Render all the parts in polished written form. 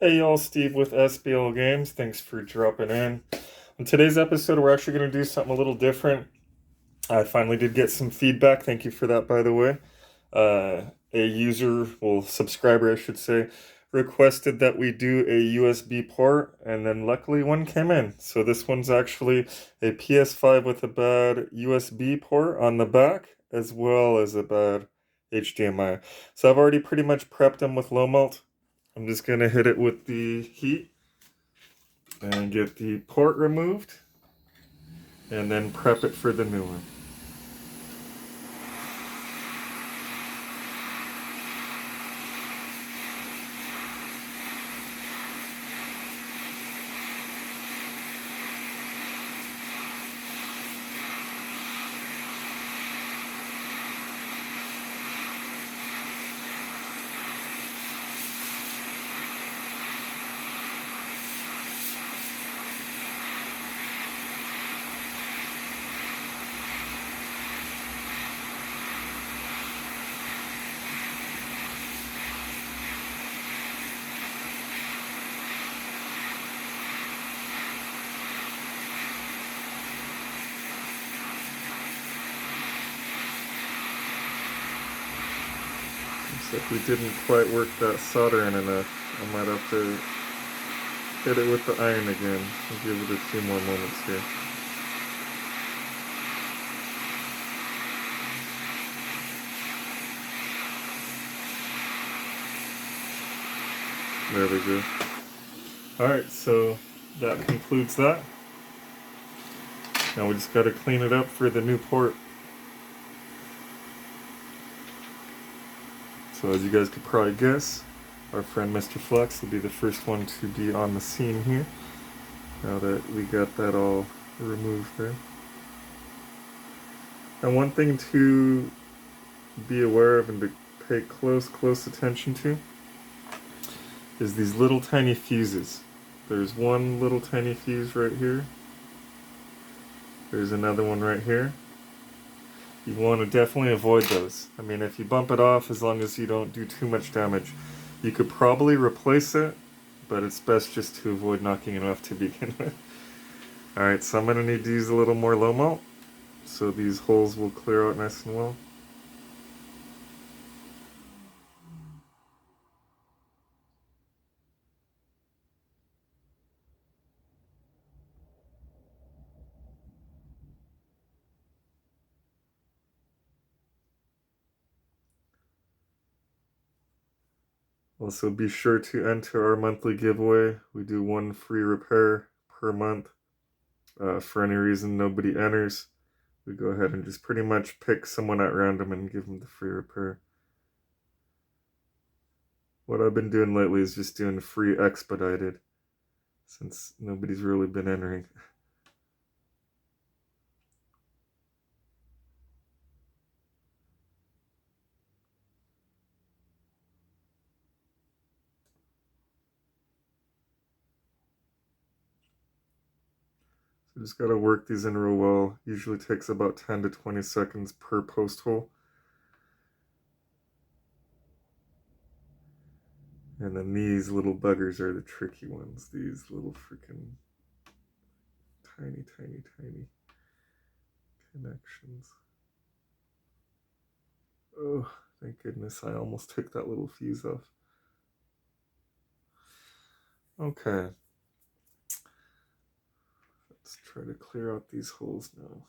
Hey y'all, Steve with SBL Games. Thanks for dropping in. On today's episode, we're actually going to do something a little different. I finally did get some feedback. Thank you for that, by the way. A user, well, subscriber, I should say, requested that we do a USB port, and then luckily one came in. So this one's actually a PS5 with a bad USB port on the back, as well as a bad HDMI. So I've already pretty much prepped them with low melt. I'm just going to hit it with the heat and get the port removed and then prep it for the new one. Looks like we didn't quite work that solder in enough. I might have to hit it with the iron again and give it a few more moments here. There we go. Alright, so that concludes that. Now we just got to clean it up for the new port. So as you guys could probably guess, our friend Mr. Flex will be the first one to be on the scene here, now that we got that all removed there. And one thing to be aware of and to pay close attention to is these little tiny fuses. There's one little tiny fuse right here. There's another one right here. You want to definitely avoid those. I mean, if you bump it off, as long as you don't do too much damage, you could probably replace it, but it's best just to avoid knocking it off to begin with. Alright, so I'm going to need to use a little more low melt, so these holes will clear out nice and well. Also, be sure to enter our monthly giveaway. We do one free repair per month. For any reason nobody enters, we go ahead and just pretty much pick someone at random and give them the free repair. What I've been doing lately is just doing free expedited, since nobody's really been entering. So just gotta work these in real well. Usually takes about 10 to 20 seconds per post hole. And then these little buggers are the tricky ones. These little freaking tiny connections. Oh, thank goodness I almost took that little fuse off. Okay. Let's try to clear out these holes now.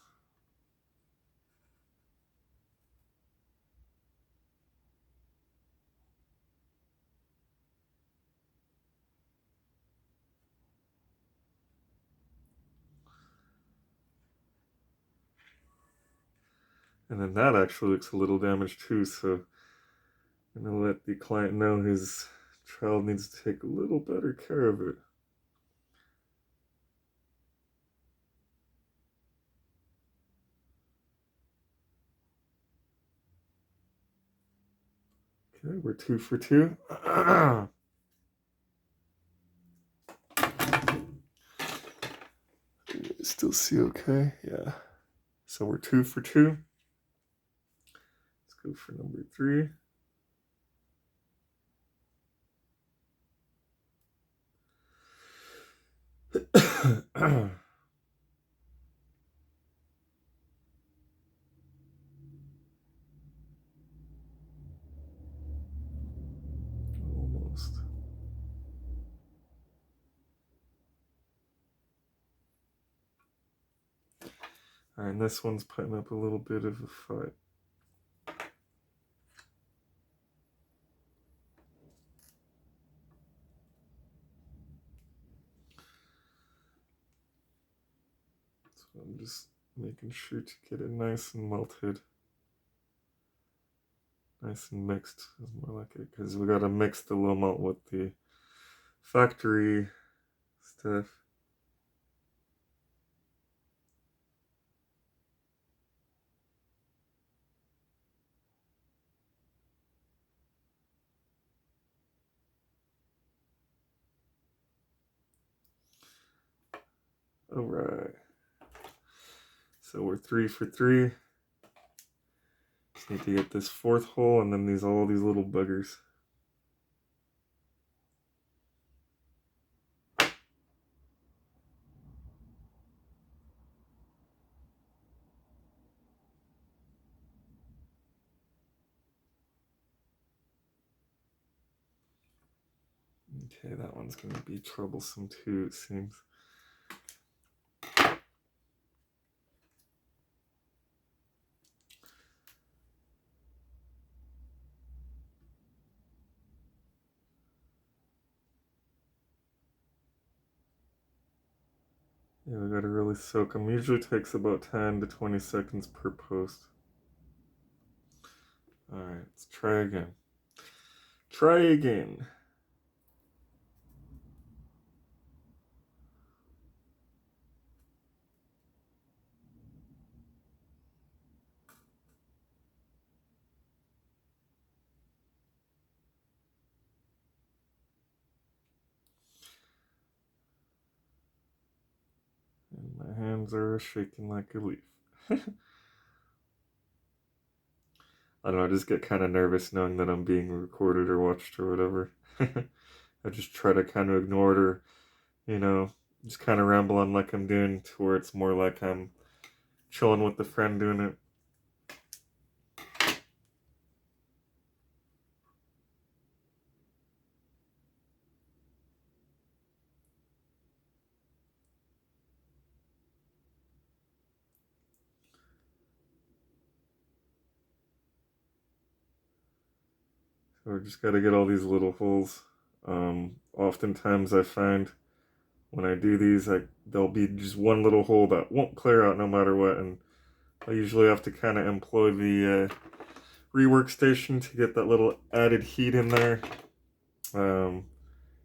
And then that actually looks a little damaged too, so I'm going to let the client know his child needs to take a little better care of it. Okay, we're 2 for 2. Still see okay? Yeah. So we're 2 for 2. Let's go for number 3. Alright, and this one's putting up a little bit of a fight. So I'm just making sure to get it nice and melted. Nice and mixed is more like it, because we gotta mix the low malt with the factory stuff. Alright. So we're 3 for 3. Just need to get this fourth hole and then all these little buggers. Okay, that one's going to be troublesome too, it seems. Yeah, we gotta really soak them. Usually takes about 10 to 20 seconds per post. Alright, let's try again. Try again. And my hands are shaking like a leaf. I don't know, I just get kind of nervous knowing that I'm being recorded or watched or whatever. I just try to kind of ignore it or, you know, just kind of ramble on like I'm doing to where it's more like I'm chilling with a friend doing it. So we just got to get all these little holes. Oftentimes I find when I do these, there'll be just one little hole that won't clear out no matter what, and I usually have to kind of employ the rework station to get that little added heat in there, and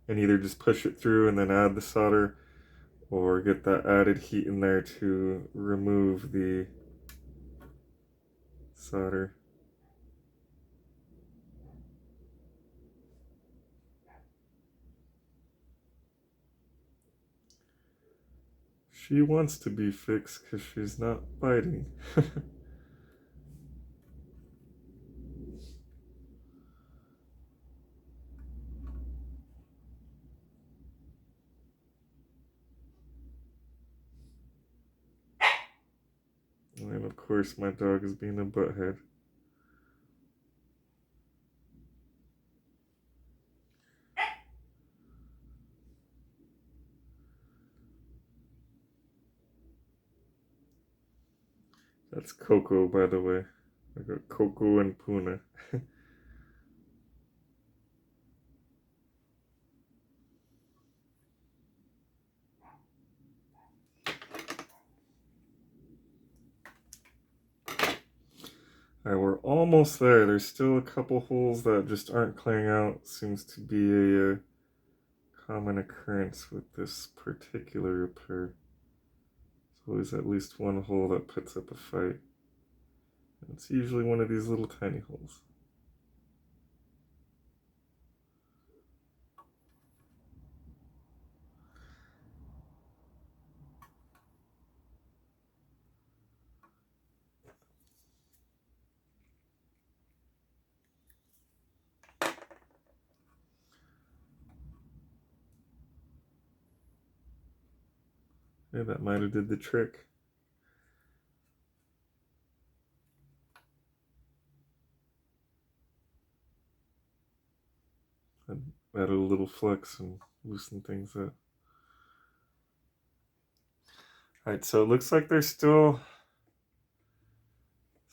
either just push it through and then add the solder, or get that added heat in there to remove the solder. She wants to be fixed because she's not biting. And then of course my dog is being a butthead. That's Coco, by the way. I got Coco and Puna. Alright, we're almost there. There's still a couple holes that just aren't clearing out. Seems to be a common occurrence with this particular repair. There's always at least one hole that puts up a fight. And it's usually one of these little tiny holes. Yeah, that might have did the trick. And added a little flex and loosen things up. Alright, so it looks like there's still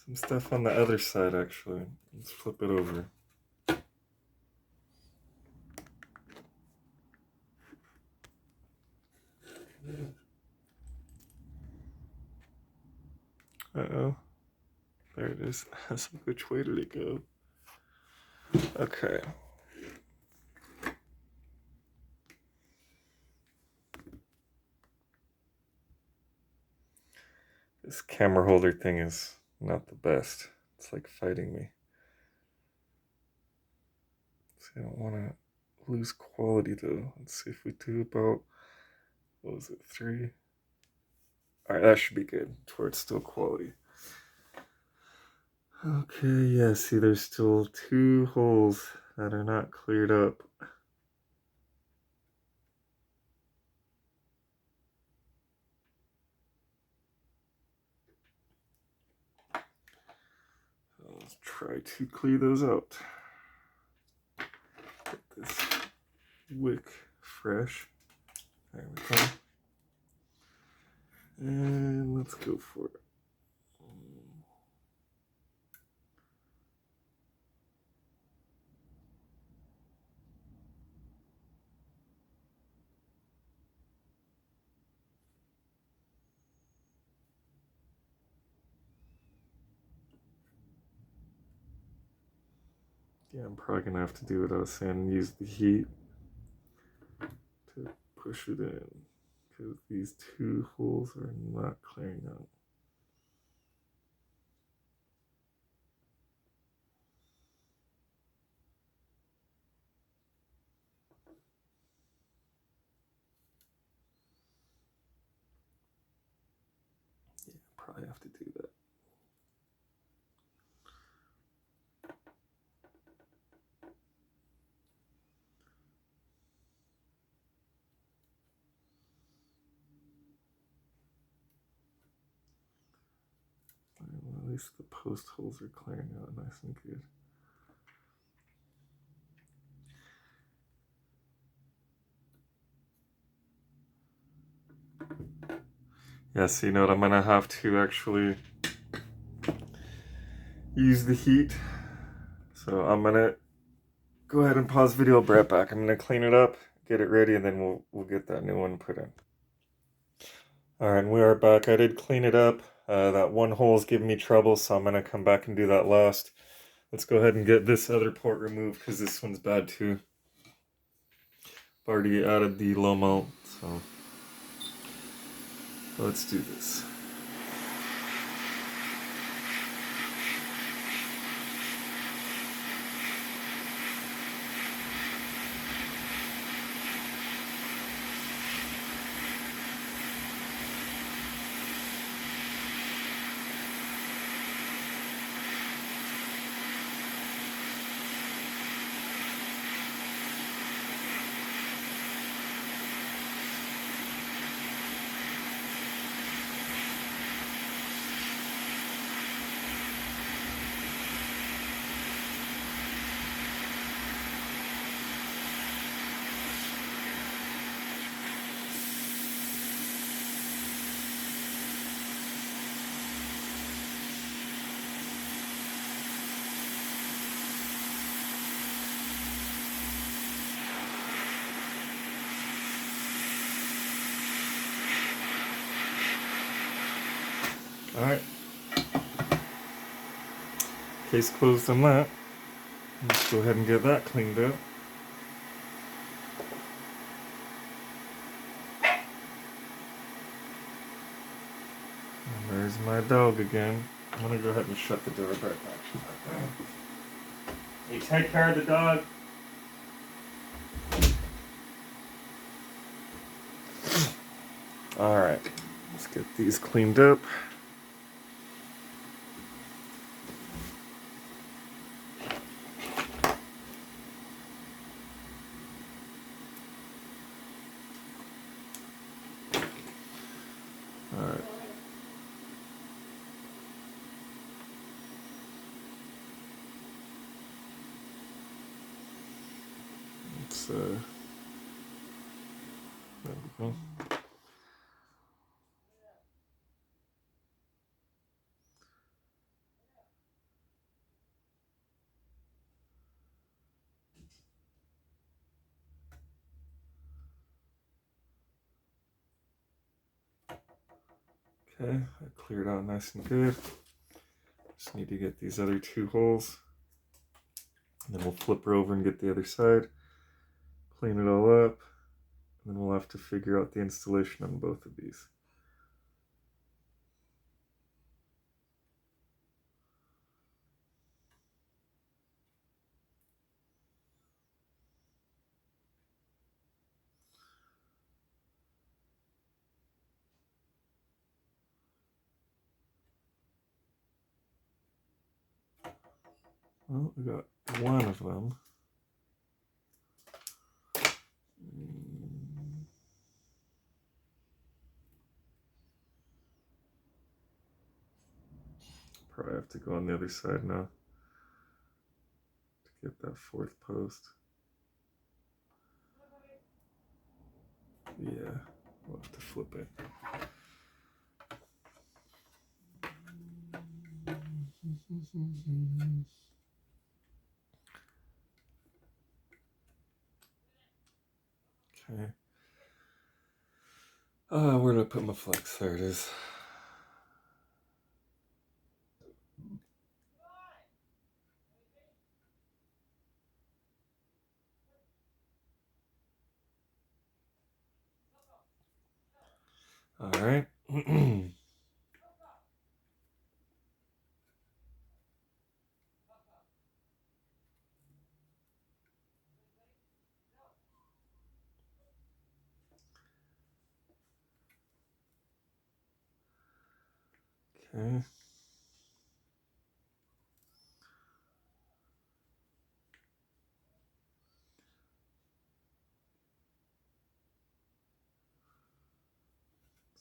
some stuff on the other side, actually. Let's flip it over. Uh-oh. There it is. So which way did it go? Okay. This camera holder thing is not the best. It's like fighting me. See, I don't want to lose quality though. Let's see if we do about, what was it, 3? Alright, that should be good, to where it's still quality. Okay, yeah, see there's still 2 holes that are not cleared up. So let's try to clear those out. Get this wick fresh. There we go. And let's go for it. Yeah, I'm probably gonna have to do what I was saying and use the heat to push it in, because these 2 holes are not clearing out. Yeah, probably have to do that. Well, at least the post holes are clearing out nice and good. Yeah, so you know what, I'm gonna have to actually use the heat. So I'm gonna go ahead and pause video, I'll be right back. I'm gonna clean it up, get it ready, and then we'll get that new one put in. Alright, we are back. I did clean it up. That one hole is giving me trouble, so I'm gonna come back and do that last. Let's go ahead and get this other port removed, because this one's bad too. I've already added the low mount, so let's do this. Alright. Case closed on that. Let's go ahead and get that cleaned up. And there's my dog again. I'm gonna go ahead and shut the door right back. Hey, take care of the dog. Alright, let's get these cleaned up. Alright. Let's, there we go. Okay, that cleared out nice and good. Just need to get these other two holes. And then we'll flip her over and get the other side. Clean it all up. And then we'll have to figure out the installation on both of these. Well, we got one of them. Probably have to go on the other side now to get that fourth post. Yeah, we'll have to flip it. Okay. Where did I put my flex? There it is. All right. Okay.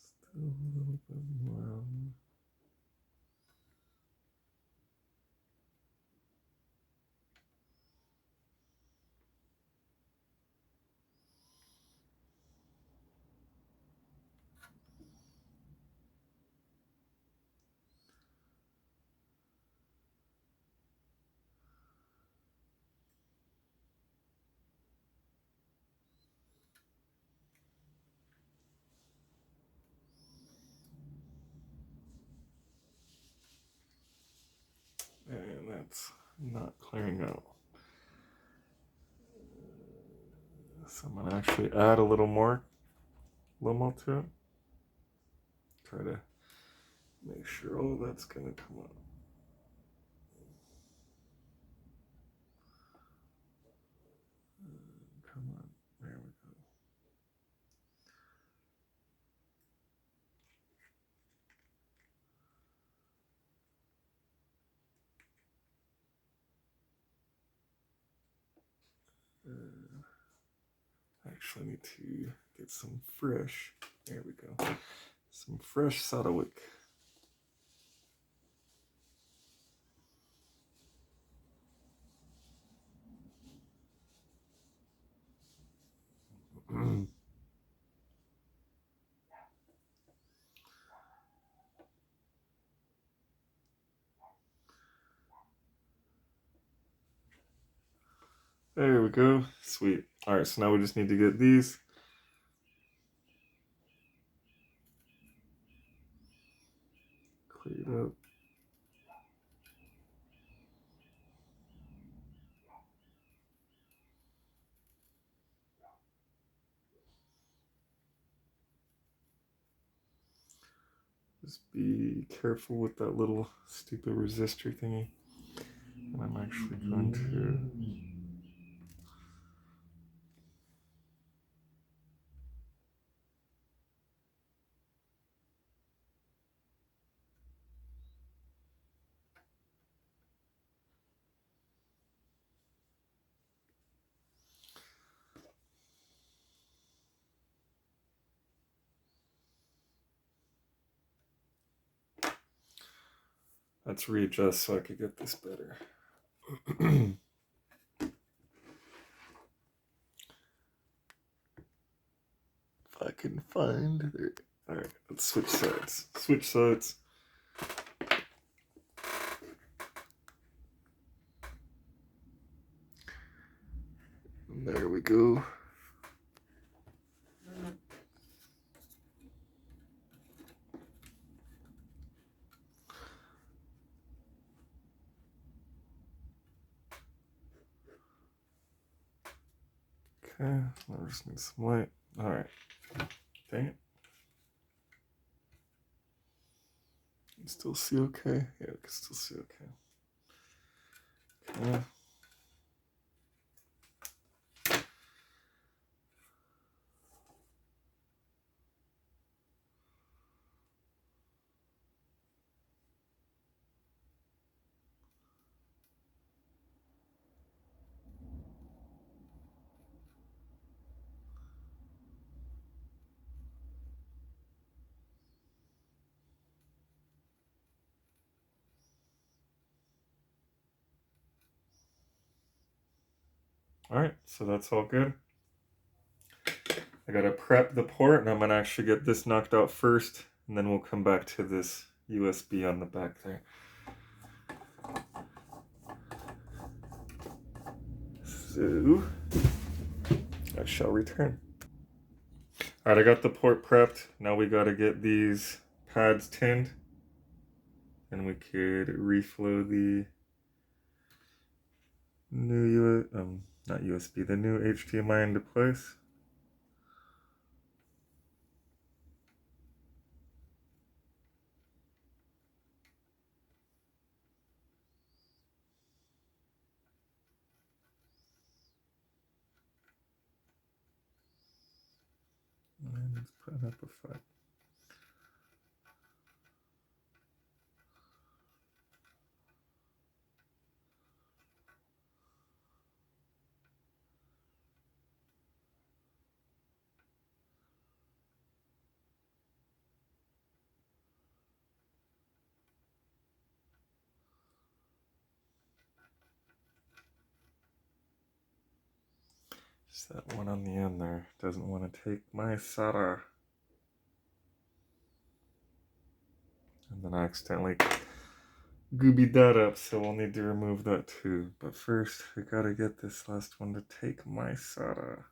Still a little bit more. And that's not clearing out. So I'm gonna actually add a little more Lomo to it. Try to make sure all that's gonna come up. Come on, there we go. Actually need to get some fresh, there we go, some fresh soda wick. There we go, sweet. All right, so now we just need to get these. Cleared up. Just be careful with that little stupid resistor thingy. And I'm actually going to... Let's readjust so I could get this better. If I can find there. All right, let's switch sides. Switch sides. And there we go. Okay, I just need some light. All right. Dang it. You can still see okay? Yeah, we can still see okay. Okay. All right, so that's all good. I gotta prep the port, and I'm gonna actually get this knocked out first, and then we'll come back to this USB on the back there. So, I shall return. All right, I got the port prepped. Now we gotta get these pads tinned, and we could reflow the new not USB, the new HDMI into place. And let's put up a fight. Just that one on the end there doesn't want to take my solder. And then I accidentally goobied that up, so we'll need to remove that too. But first, we gotta get this last one to take my solder.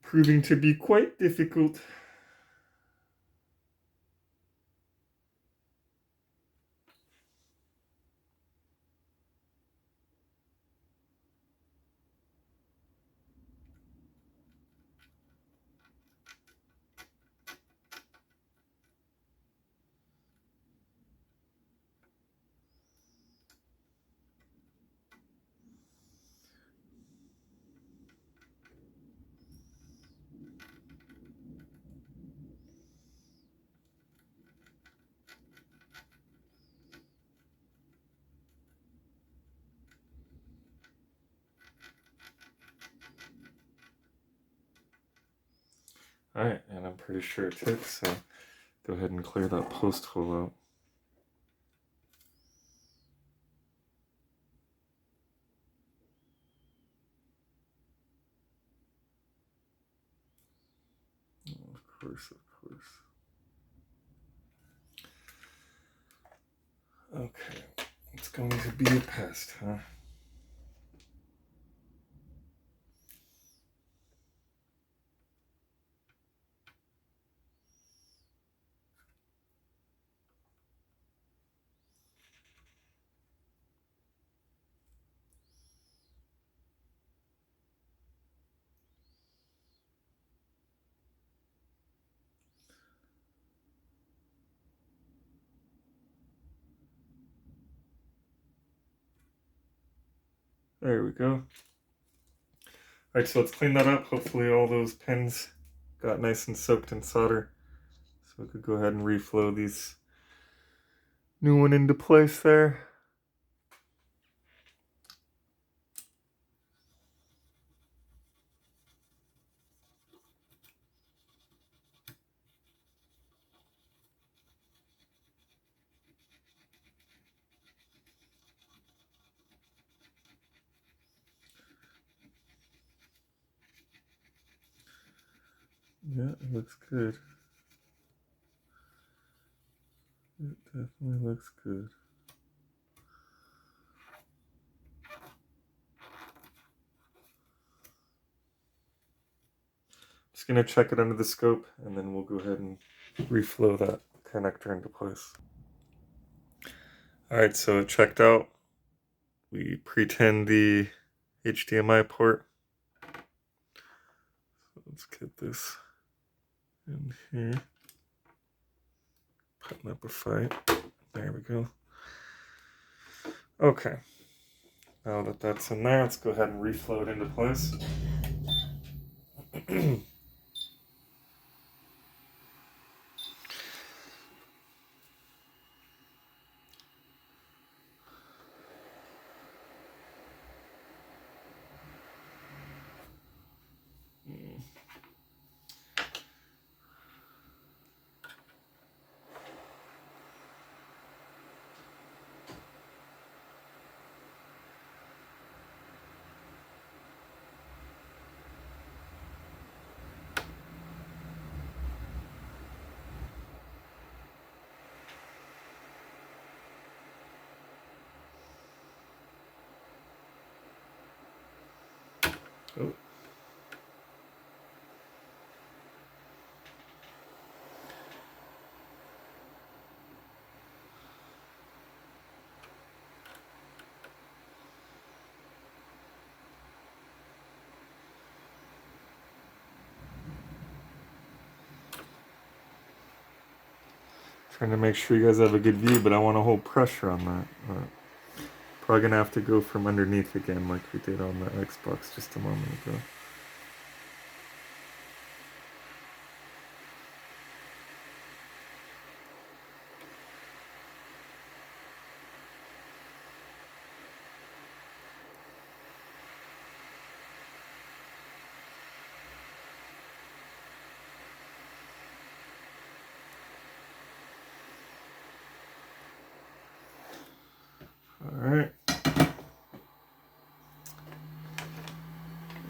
Proving to be quite difficult. Alright, and I'm pretty sure it took, so go ahead and clear that post hole out. Of course, of course. Okay, it's going to be a pest, huh? There we go. Alright, so let's clean that up. Hopefully all those pins got nice and soaked in solder. So we could go ahead and reflow these new one into place there. Yeah, it looks good. It definitely looks good. Just going to check it under the scope, and then we'll go ahead and reflow that connector into place. Alright, so it checked out. We pretend the HDMI port. So let's get this in here. Putting up a fight. There we go. Okay. Now that that's in there, let's go ahead and reflow it into place. Oh. Trying to make sure you guys have a good view, but I want to hold pressure on that. Probably gonna have to go from underneath again like we did on the Xbox just a moment ago. Alright. I'm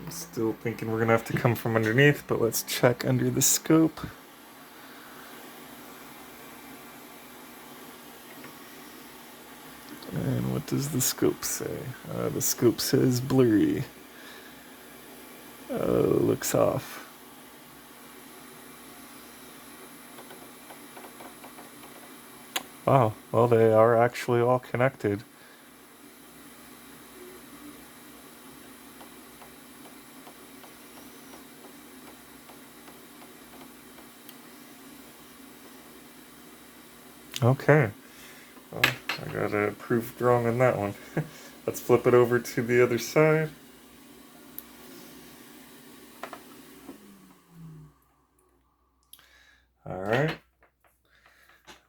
still thinking we're gonna have to come from underneath, but let's check under the scope. And what does the scope say? The scope says blurry. Looks off. Wow, well they are actually all connected. Okay. Well, I got proved wrong on that one. Let's flip it over to the other side. Alright.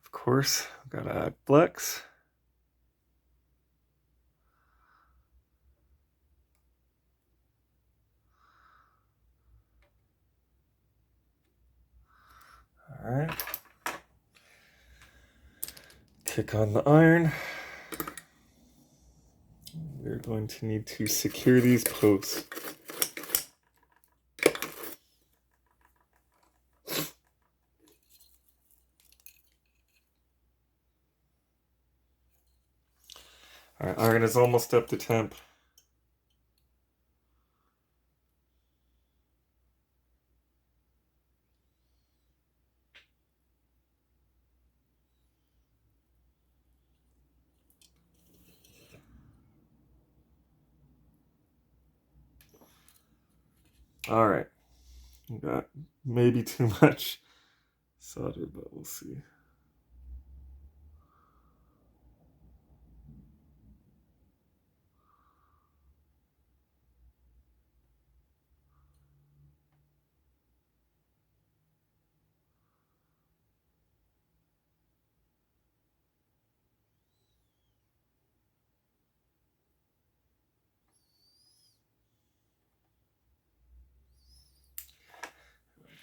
Of course, I've got to flex. Alright. Kick on the iron. We're going to need to secure these posts. Alright, iron is almost up to temp. Alright. Got maybe too much solder, but we'll see.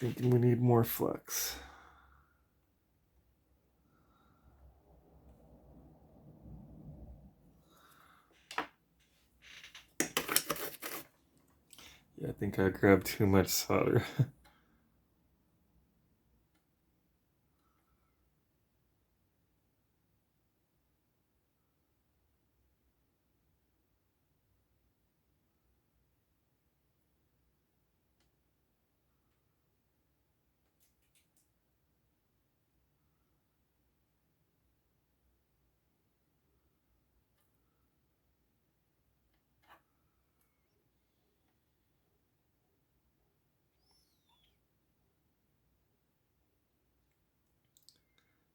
Thinking we need more flex. Yeah, I think I grabbed too much solder.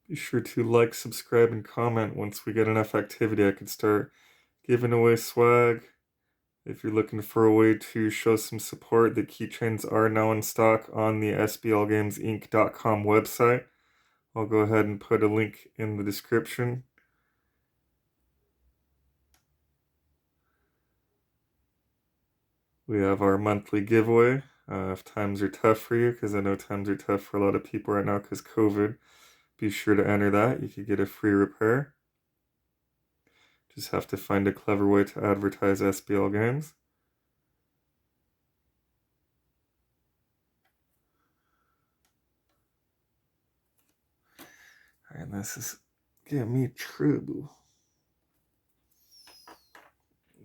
Be sure to like, subscribe, and comment. Once we get enough activity, I can start giving away swag. If you're looking for a way to show some support, the keychains are now in stock on the sblgamesinc.com website. I'll go ahead and put a link in the description. We have our monthly giveaway. If times are tough for you, because I know times are tough for a lot of people right now because COVID, be sure to enter that. You could get a free repair. Just have to find a clever way to advertise SBL Games. And this is giving me trouble.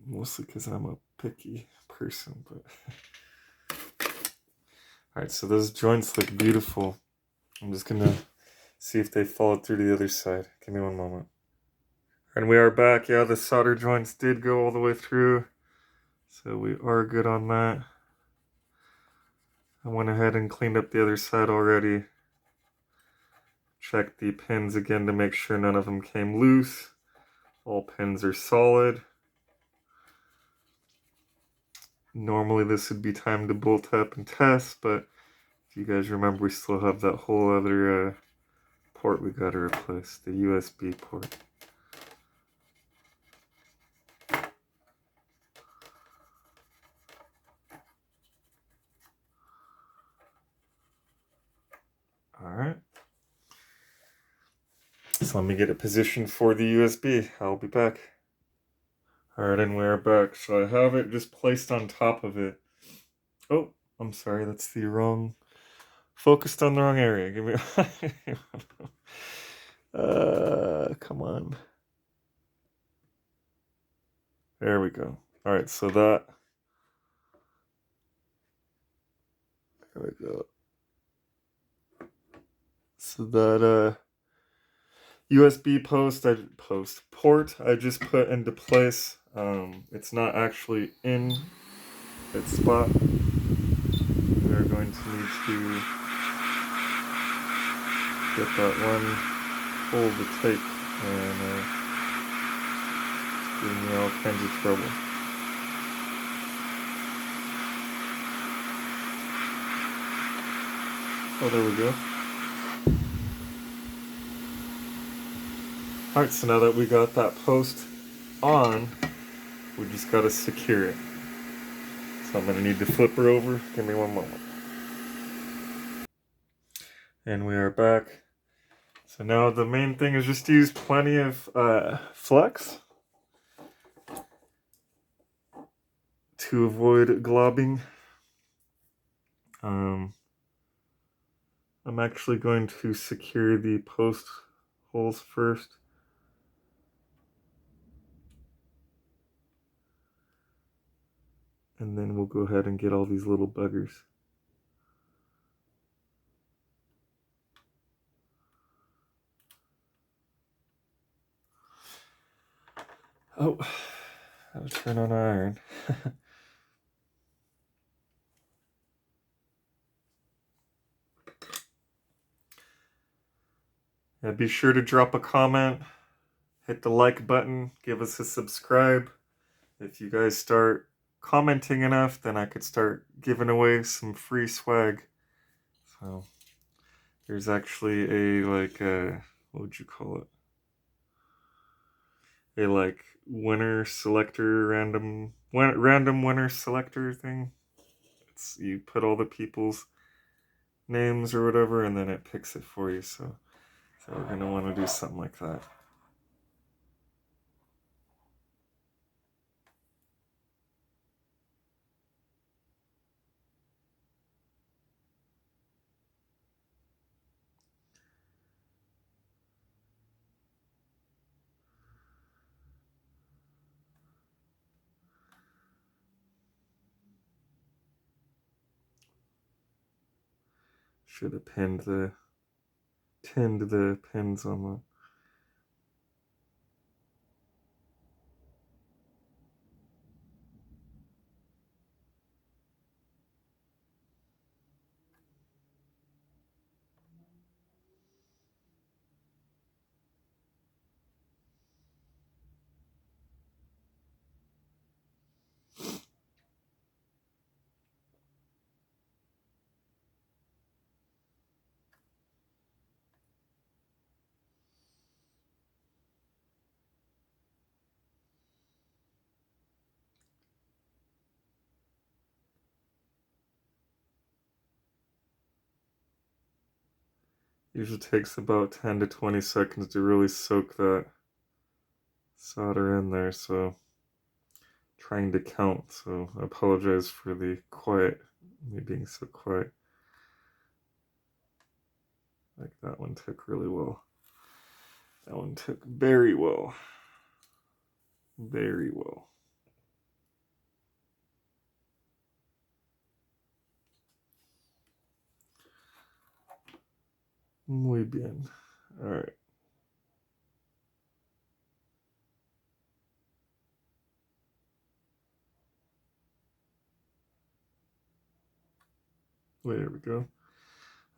Mostly because I'm a picky person, but... Alright, so those joints look beautiful. I'm just gonna see if they follow through to the other side. Give me one moment. And we are back. Yeah, the solder joints did go all the way through. So we are good on that. I went ahead and cleaned up the other side already. Checked the pins again to make sure none of them came loose. All pins are solid. Normally this would be time to bolt up and test, but if you guys remember, we still have that whole other port we gotta replace, the USB port. Alright. So let me get it positioned for the USB. I'll be back. Alright, and we're back. So I have it just placed on top of it. Oh, I'm sorry, that's the wrong... Focused on the wrong area. Give me... come on. There we go. Alright, so that... There we go. So that USB port I just put into place. It's not actually in its spot. We are going to need to get that one pulled the tape, and it's giving me all kinds of trouble. Oh, there we go. Alright, so now that we got that post on, we just gotta secure it. So I'm gonna need to flip her over. Give me one moment. And we are back. So now the main thing is just to use plenty of flex to avoid globbing. I'm actually going to secure the post holes first. And then we'll go ahead and get all these little buggers. Oh, I'll turn on iron. Yeah, be sure to drop a comment, hit the like button, give us a subscribe. If you guys start commenting enough, then I could start giving away some free swag. So there's actually a what would you call it? A winner selector, random winner selector thing. It's you put all the people's names or whatever, and then it picks it for you. So we're gonna want to do something like that. Should have tinned the pins on the... Usually takes about 10 to 20 seconds to really soak that solder in there, so trying to count, so I apologize for the quiet, me being so quiet. Like that one took really well. That one took very well. Very well. Muy bien. All right. There we go.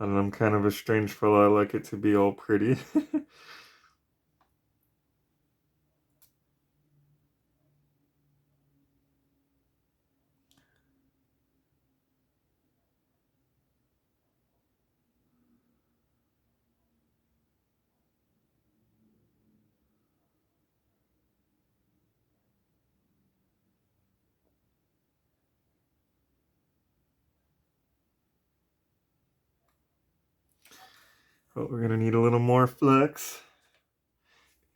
I don't know, I'm kind of a strange fellow. I like it to be all pretty. But we're gonna need a little more flex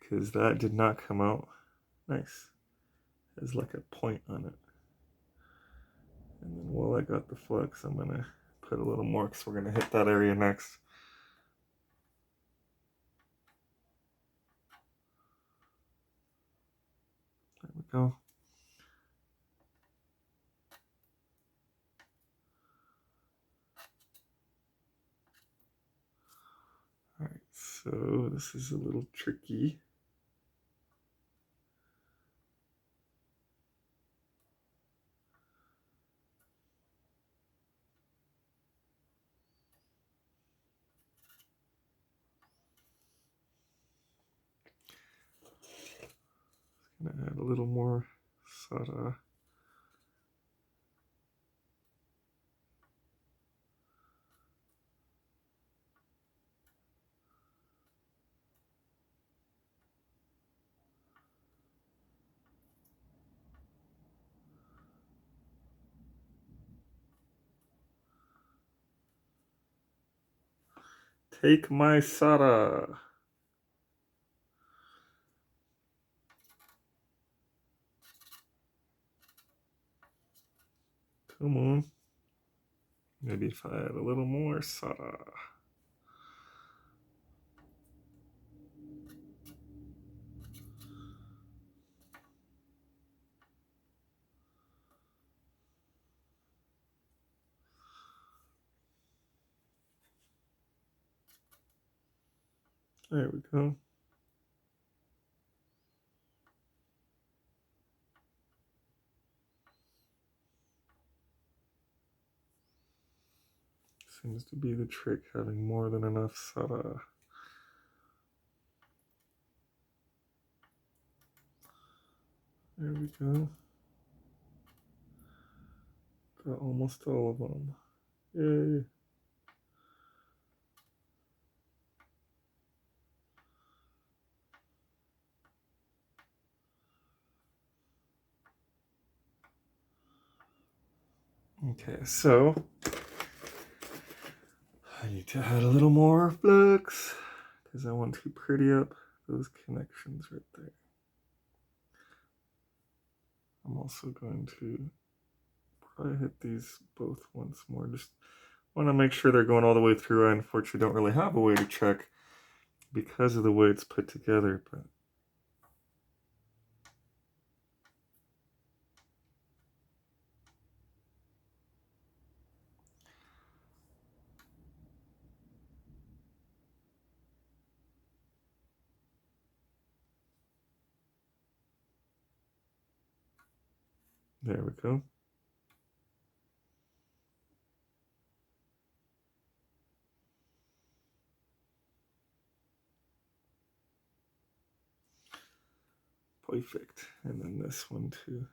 because that did not come out nice. There's like a point on it. And then while I got the flex, I'm gonna put a little more because we're gonna hit that area next. There we go. All right, so this is a little tricky. Gonna add a little more soda. Take my soda. Come on. Maybe if I add a little more soda. There we go. Seems to be the trick, having more than enough soda. There we go. Got almost all of them. Yay. Okay, so I need to add a little more flex because I want to pretty up those connections right there. I'm also going to probably hit these both once more. Just want to make sure they're going all the way through. I unfortunately don't really have a way to check because of the way it's put together, but there we go. Perfect. And then this one too.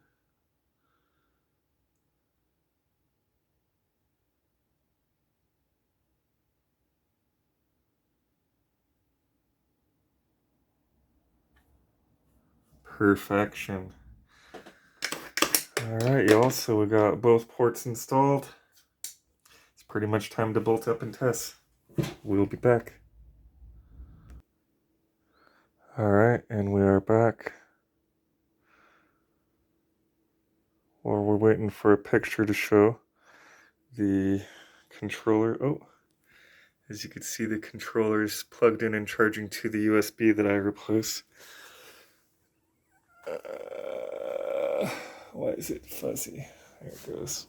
Perfection. All right, y'all. So we got both ports installed. It's pretty much time to bolt up and test. We'll be back. Alright, and we are back. Well, we're waiting for a picture to show the controller. Oh, as you can see, the controller is plugged in and charging to the USB that I replaced. Why is it fuzzy? There it goes.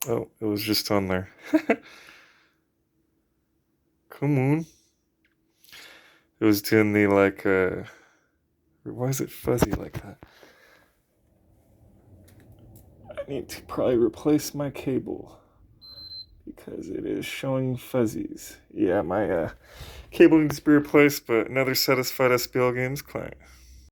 Oh, it was just on there. Come on. It was doing the why is it fuzzy like that? I need to probably replace my cable because it is showing fuzzies. Yeah, my cable needs to be replaced, but another satisfied SBL Games client.